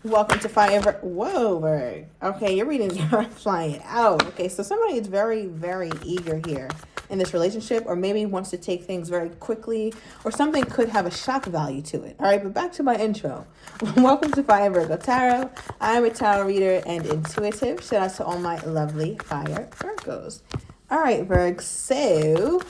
Welcome to Fire. Whoa, Virg. Okay, your readings are flying out. Okay, so somebody is very, very eager here in this relationship, or maybe wants to take things very quickly, or something could have a shock value to it. All right, but back to my intro. Welcome to Fire Virgo Tarot. I'm a tarot reader and intuitive. Shout out to all my lovely Fire Virgos. All right, Virg. So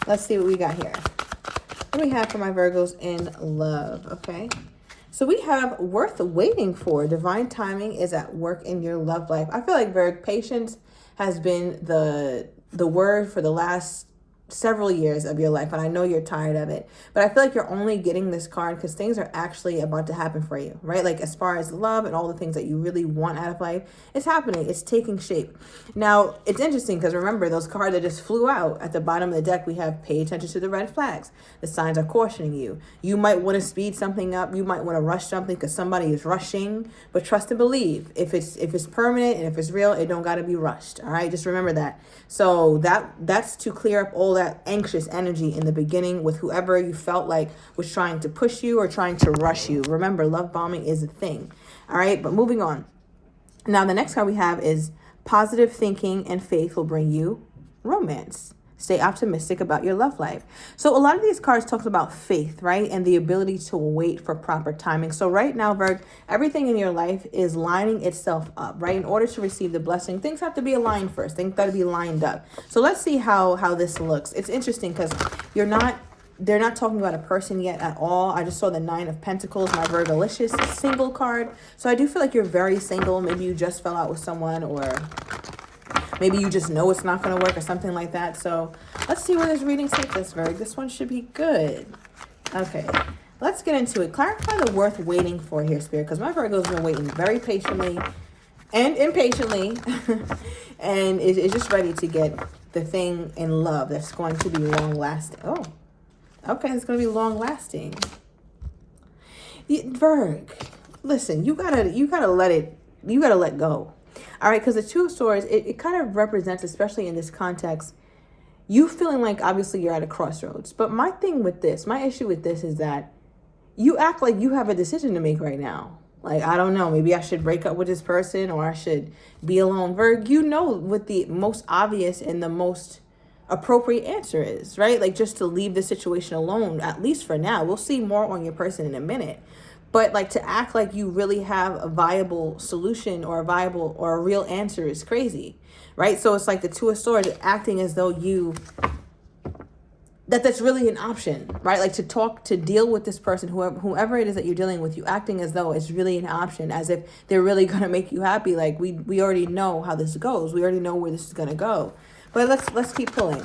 let's see what we got here. What do we have for my Virgos in love? Okay. So we have worth waiting for. Divine timing is at work in your love life. I feel like Virgo, patience has been the word for the last several years of your life, and I know you're tired of it, but I feel like you're only getting this card because things are actually about to happen for you, right? Like as far as love and all the things that you really want out of life, it's happening. It's taking shape. Now, it's interesting because remember those cards that just flew out at the bottom of the deck, we have pay attention to the red flags. The signs are cautioning you. You might want to speed something up. You might want to rush something because somebody is rushing, but trust and believe. If it's permanent and if it's real, it don't got to be rushed. All right, just remember that. So that's to clear up all that anxious energy in the beginning with whoever you felt like was trying to push you or trying to rush you. Remember, love bombing is a thing. All right, but moving on. Now, the next card we have is positive thinking and faith will bring you romance. Stay optimistic about your love life. So a lot of these cards talk about faith, right? And the ability to wait for proper timing. So right now, Virg, everything in your life is lining itself up, right? In order to receive the blessing, things have to be aligned first. Things got to be lined up. So let's see how this looks. It's interesting because they're not talking about a person yet at all. I just saw the 9 of Pentacles, my Virgolicious single card. So I do feel like you're very single. Maybe you just fell out with someone, or maybe you just know it's not going to work or something like that. So let's see where this reading takes us, Virg. This one should be good. Okay, let's get into it. Clarify the worth waiting for here, Spirit, because my Virgo's been waiting very patiently and impatiently and is just ready to get the thing in love that's going to be long-lasting. Oh, okay, it's going to be long-lasting. Virg, listen, you gotta let go. All right, because the Two of Swords, it kind of represents, especially in this context, you feeling like obviously you're at a crossroads. But my issue with this is that you act like you have a decision to make right now. Like, I don't know, maybe I should break up with this person or I should be alone. Virg, you know what the most obvious and the most appropriate answer is, right? Like just to leave the situation alone, at least for now. We'll see more on your person in a minute. But like to act like you really have a viable solution or a real answer is crazy, right? So it's like the Two of Swords acting as though that's really an option, right? Like to deal with this person, whoever it is that you're dealing with, you acting as though it's really an option, as if they're really going to make you happy. Like we already know how this goes. We already know where this is going to go. But let's keep pulling.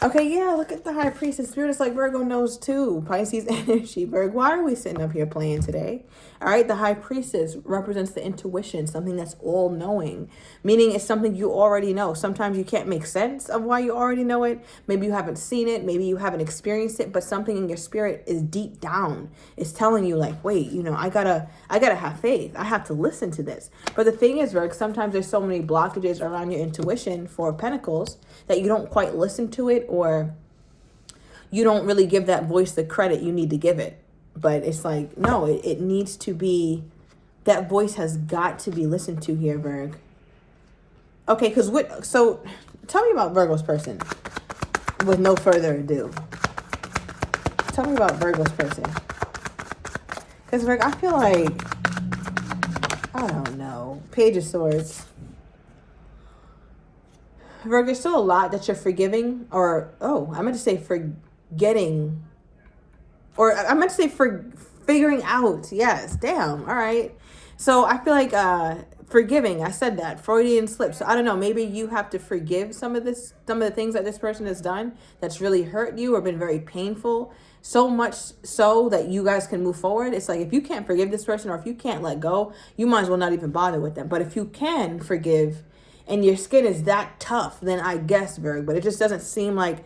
Okay, yeah, look at the High Priestess. Spirit is like Virgo knows too. Pisces energy. Virgo, why are we sitting up here playing today? All right, the High Priestess represents the intuition, something that's all-knowing, meaning it's something you already know. Sometimes you can't make sense of why you already know it. Maybe you haven't seen it. Maybe you haven't experienced it, but something in your spirit is deep down. It's telling you like, wait, I gotta have faith. I have to listen to this. But the thing is, Virgo, sometimes there's so many blockages around your intuition for Pentacles that you don't quite listen to it, or you don't really give that voice the credit you need to give it. But it's like, no, it needs to be, that voice has got to be listened to here, Virg. Okay, so tell me about Virgo's person with no further ado. Tell me about Virgo's person. Because, Virg, I feel like, I don't know, Page of Swords. Virgo, there's still a lot that you're forgiving, or, I meant to say forgetting, or I meant to say figuring out. Yes, damn, all right. So I feel like forgiving, I said that, Freudian slip. So I don't know, maybe you have to forgive some of the things that this person has done that's really hurt you or been very painful, so much so that you guys can move forward. It's like if you can't forgive this person, or if you can't let go, you might as well not even bother with them. But if you can forgive, and your skin is that tough, then I guess, Virg. But it just doesn't seem like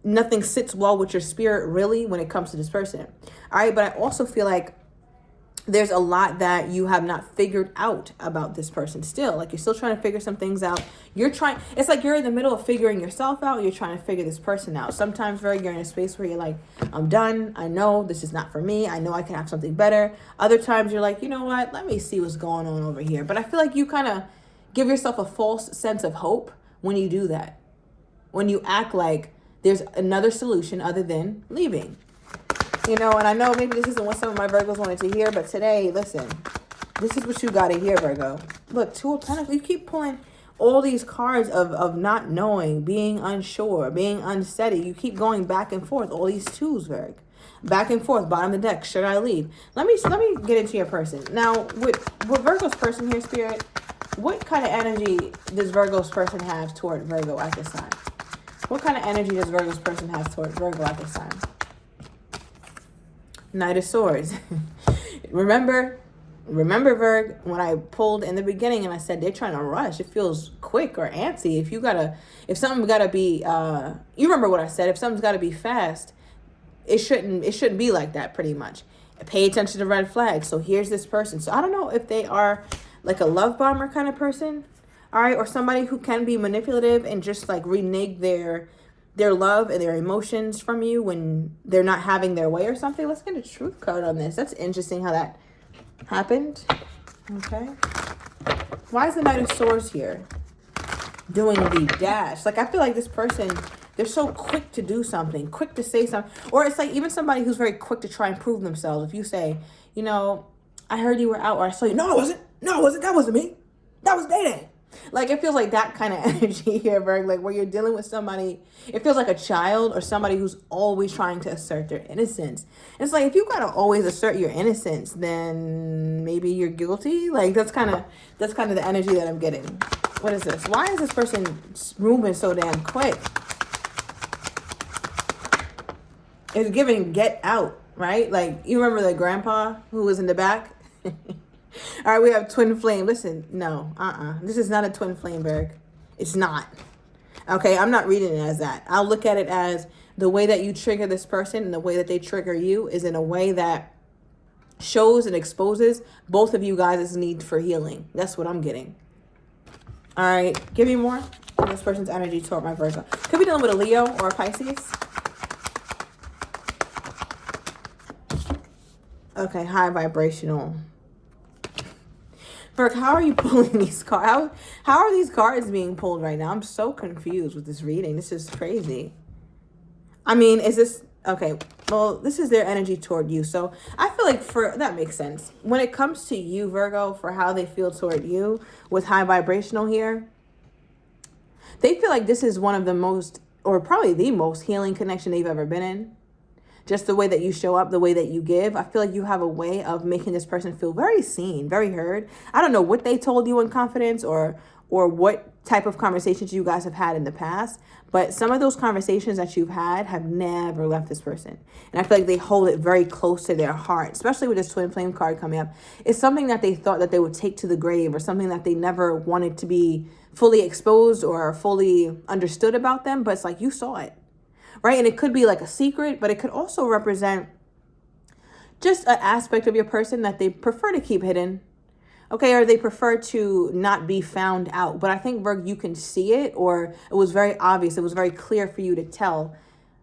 nothing sits well with your spirit, really, when it comes to this person. All right, but I also feel like there's a lot that you have not figured out about this person still. Like, you're still trying to figure some things out. It's like you're in the middle of figuring yourself out. You're trying to figure this person out. Sometimes, you're in a space where you're like, I'm done. I know this is not for me. I know I can have something better. Other times you're like, you know what? Let me see what's going on over here. But I feel like you kind of give yourself a false sense of hope when you do that. When you act like there's another solution other than leaving. And I know maybe this isn't what some of my Virgos wanted to hear, but today, listen, this is what you got to hear, Virgo. Look, Two of Pentacles, you keep pulling all these cards of not knowing, being unsure, being unsteady. You keep going back and forth, all these twos, Virgo. Back and forth, bottom of the deck, should I leave? Let me get into your person. Now, with Virgo's person here, Spirit, what kind of energy does Virgo's person have toward Virgo at this time? What kind of energy does Virgo's person have toward Virgo at this time? Knight of Swords. Remember, Virg, when I pulled in the beginning and I said they're trying to rush, it feels quick or antsy. If something gotta be, you remember what I said, if something's gotta be fast, it shouldn't be like that, pretty much. Pay attention to red flags. So here's this person. So I don't know if they are like a love bomber kind of person, all right, or somebody who can be manipulative and just like renege their love and their emotions from you when they're not having their way or something. Let's get a truth card on this. That's interesting how that happened. Okay. Why is the Knight of Swords here? Doing the dash. Like, I feel like this person, they're so quick to do something, quick to say something. Or it's like even somebody who's very quick to try and prove themselves. If you say, I heard you were out, or I saw you. No, I wasn't. That wasn't me. That was Day-Day. Like, it feels like that kind of energy here, Virg. Like, where you're dealing with somebody, it feels like a child or somebody who's always trying to assert their innocence. And it's like, if you gotta always assert your innocence, then maybe you're guilty. Like, that's kind of the energy that I'm getting. What is this? Why is this person moving so damn quick? It's giving get out, right? Like, you remember the grandpa who was in the back? All right, we have twin flame. Listen, no, this is not a twin flame, Berg. It's not. Okay, I'm not reading it as that. I'll look at it as the way that you trigger this person and the way that they trigger you is in a way that shows and exposes both of you guys' need for healing. That's what I'm getting. All right, give me more of this person's energy toward my Virgo. Could be dealing with a Leo or a Pisces. Okay, high vibrational. Virg, how are you pulling these cards? How are these cards being pulled right now? I'm so confused with this reading. This is crazy. I mean, is this... Okay, well, this is their energy toward you. So I feel like that makes sense. When it comes to you, Virgo, for how they feel toward you with high vibrational here, they feel like this is one of the most, or probably the most healing connection they've ever been in. Just the way that you show up, the way that you give. I feel like you have a way of making this person feel very seen, very heard. I don't know what they told you in confidence or what type of conversations you guys have had in the past, but some of those conversations that you've had have never left this person. And I feel like they hold it very close to their heart, especially with this twin flame card coming up. It's something that they thought that they would take to the grave or something that they never wanted to be fully exposed or fully understood about them, but it's like you saw it. Right? And it could be like a secret, but it could also represent just an aspect of your person that they prefer to keep hidden. Okay, or they prefer to not be found out. But I think, Virg, you can see it, or it was very obvious. It was very clear for you to tell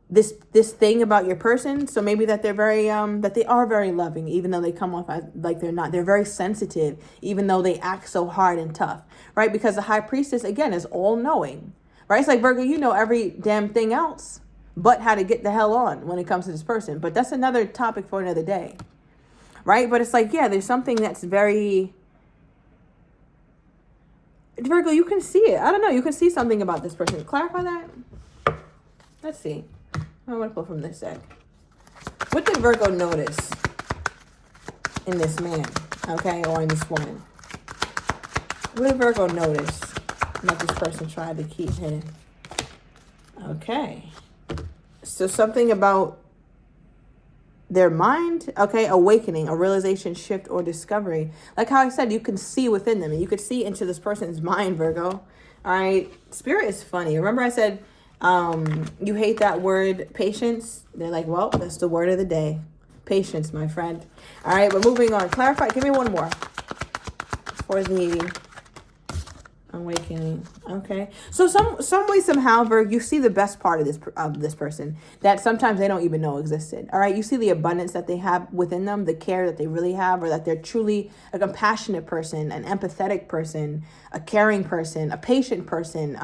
this thing about your person. So maybe that they're very, that they are very loving, even though they come off as, like they're not. They're very sensitive, even though they act so hard and tough, right? Because the High Priestess, again, is all-knowing, right? It's like, Virgo, you know every damn thing else but how to get the hell on when it comes to this person. But that's another topic for another day, right? But it's like, yeah, there's something that's very... Virgo, you can see it. I don't know. You can see something about this person. Clarify that. Let's see. I'm going to pull from this deck. What did Virgo notice in this man, okay, or in this woman? What did Virgo notice that this person tried to keep hidden? Okay. So something about their mind, okay, awakening, a realization, shift, or discovery. Like how I said, you can see within them, and you could see into this person's mind, Virgo. All right, Spirit is funny. Remember I said you hate that word, patience? They're like, well, that's the word of the day. Patience, my friend. All right, but moving on. Clarify. Give me one more for the awakening. Okay. So some way, somehow, Virg, you see the best part of this person that sometimes they don't even know existed. All right. You see the abundance that they have within them, the care that they really have, or that they're truly a compassionate person, an empathetic person, a caring person, a patient person,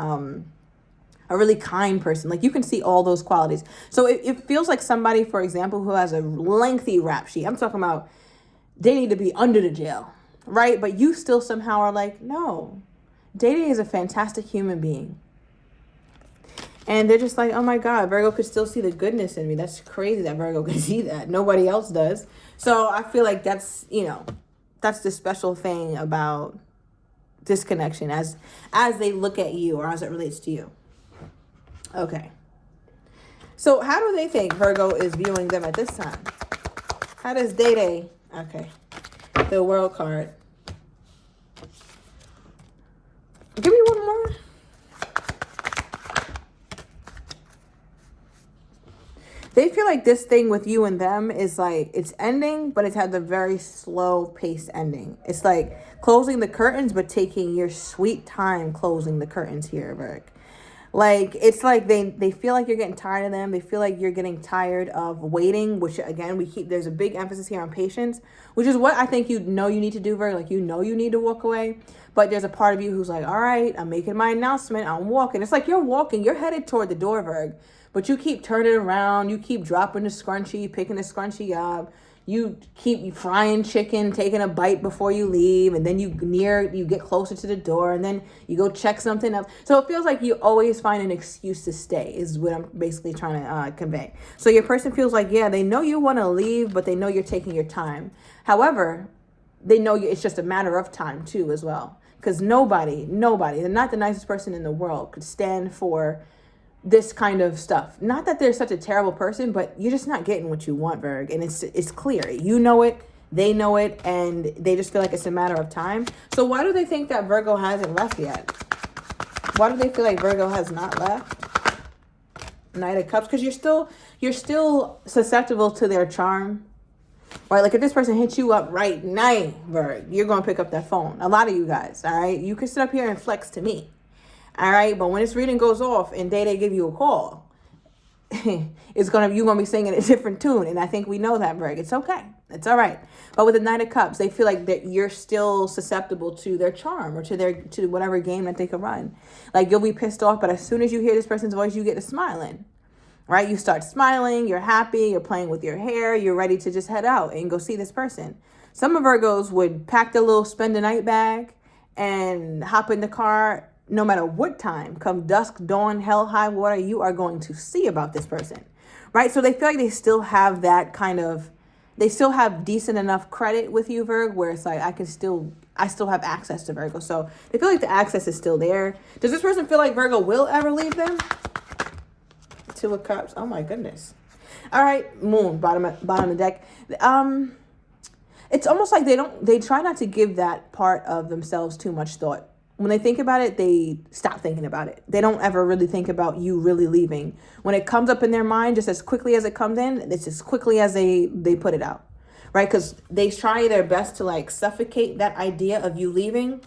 a really kind person. Like, you can see all those qualities. So it feels like somebody, for example, who has a lengthy rap sheet. I'm talking about they need to be under the jail, right? But you still somehow are like, no, Day is a fantastic human being. And they're just like, oh my God, Virgo could still see the goodness in me. That's crazy that Virgo can see that. Nobody else does. So I feel like that's, that's the special thing about this connection as they look at you or as it relates to you. Okay. So how do they think Virgo is viewing them at this time? How does Day, okay, the World card. Give me one more. They feel like this thing with you and them is like, it's ending, but it's had a very slow paced ending. It's like closing the curtains, but taking your sweet time closing the curtains here, Virg. Like, it's like they feel like you're getting tired of them. They feel like you're getting tired of waiting, which again, there's a big emphasis here on patience, which is what I think you need to do, Virg. Like, you need to walk away. But there's a part of you who's like, all right, I'm making my announcement. I'm walking. It's like you're walking. You're headed toward the door, Virg. But you keep turning around. You keep dropping the scrunchie, picking the scrunchie up. You keep frying chicken, taking a bite before you leave. And then you get closer to the door. And then you go check something up. So it feels like you always find an excuse to stay is what I'm basically trying to convey. So your person feels like, yeah, they know you want to leave, but they know you're taking your time. However, they know it's just a matter of time too as well. Because nobody, they're not the nicest person in the world, could stand for this kind of stuff. Not that they're such a terrible person, but you're just not getting what you want, Virg. And it's clear. You know it, they know it, and they just feel like it's a matter of time. So why do they think that Virgo hasn't left yet? Why do they feel like Virgo has not left? Knight of Cups, because you're still susceptible to their charm. Right, like if this person hits you up right now, Virg, you're going to pick up that phone. A lot of you guys, all right? You can sit up here and flex to me, all right? But when this reading goes off and they give you a call, you're going to be singing a different tune. And I think we know that, Virg. It's okay. It's all right. But with the Knight of Cups, they feel like that you're still susceptible to their charm or to whatever game that they can run. Like, you'll be pissed off, but as soon as you hear this person's voice, you get to smiling. Right? You start smiling, you're happy, you're playing with your hair, you're ready to just head out and go see this person. Some of Virgos would pack their little spend the night bag and hop in the car no matter what time. Come dusk, dawn, hell, high water, you are going to see about this person. Right? So they feel like they still have they still have decent enough credit with you, Virg, where it's like, I still have access to Virgo. So they feel like the access is still there. Does this person feel like Virgo will ever leave them? Two of Cups. Oh my goodness. All right, Moon, bottom of the deck. It's almost like they try not to give that part of themselves too much thought. When they think about it, they stop thinking about it. They don't ever really think about you really leaving. When it comes up in their mind, just as quickly as it comes in, it's as quickly as they put it out, right? Because they try their best to like suffocate that idea of you leaving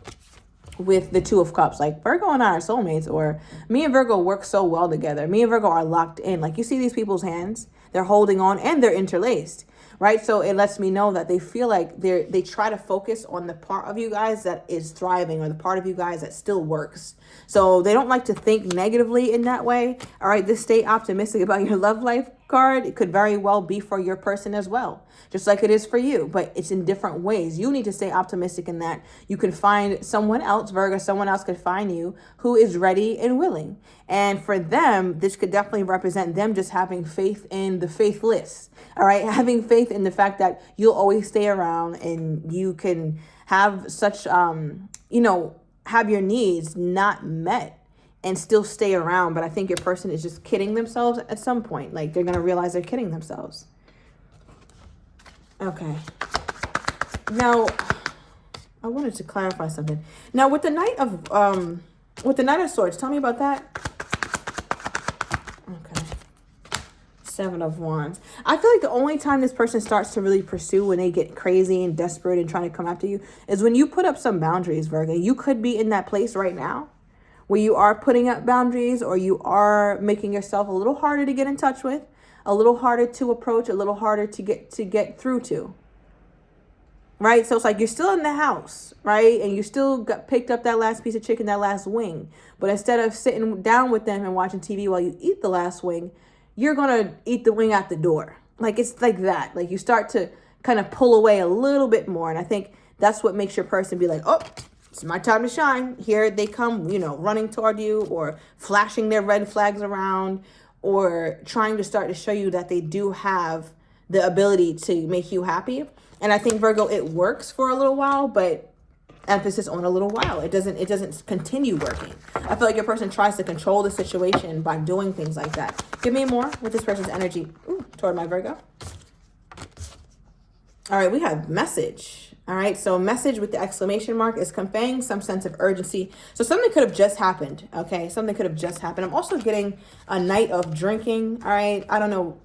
with the Two of Cups. Like, Virgo and I are soulmates, or me and Virgo work so well together. Me and Virgo are locked in. Like, you see these people's hands, they're holding on and they're interlaced, right? So it lets me know that they feel like they try to focus on the part of you guys that is thriving, or the part of you guys that still works. So they don't like to think negatively in that way. All right, this stay optimistic about your love life card, it could very well be for your person as well, just like it is for you, but it's in different ways. You need to stay optimistic in that you can find someone else, Virgo, someone else could find you who is ready and willing. And for them, this could definitely represent them just having faith in the faithless. All right, having faith in the fact that you'll always stay around and you can have such, have your needs not met and still stay around. But I think your person is just kidding themselves at some point. Like, they're going to realize they're kidding themselves. Okay. Now, I wanted to clarify something. Now, with the Knight of Swords, tell me about that. Okay. Seven of Wands. I feel like the only time this person starts to really pursue, when they get crazy and desperate and trying to come after you, is when you put up some boundaries, Virgo. You could be in that place right now where you are putting up boundaries, or you are making yourself a little harder to get in touch with, a little harder to approach, a little harder to get through to. Right? So it's like you're still in the house, right? And you still picked up that last piece of chicken, that last wing. But instead of sitting down with them and watching TV while you eat the last wing, you're going to eat the wing out the door. Like, it's like that. Like, you start to kind of pull away a little bit more. And I think that's what makes your person be like, oh, it's my time to shine. Here they come, running toward you, or flashing their red flags around, or trying to start to show you that they do have the ability to make you happy. And I think, Virgo, it works for a little while, but emphasis on a little while. It doesn't continue working. I feel like your person tries to control the situation by doing things like that. Give me more with this person's energy toward my Virgo. All right, we have message. All right, so message with the exclamation mark is conveying some sense of urgency. So something could have just happened, okay? Something could have just happened. I'm also getting a night of drinking, all right? I don't know.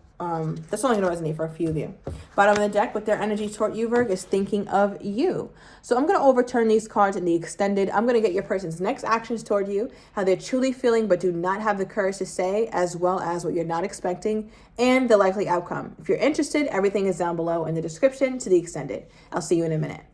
That's only going to resonate for a few of you. Bottom of the deck with their energy toward you, Virgo, is thinking of you. So I'm going to overturn these cards in the extended. I'm going to get your person's next actions toward you, how they're truly feeling but do not have the courage to say, as well as what you're not expecting, and the likely outcome. If you're interested, everything is down below in the description to the extended. I'll see you in a minute.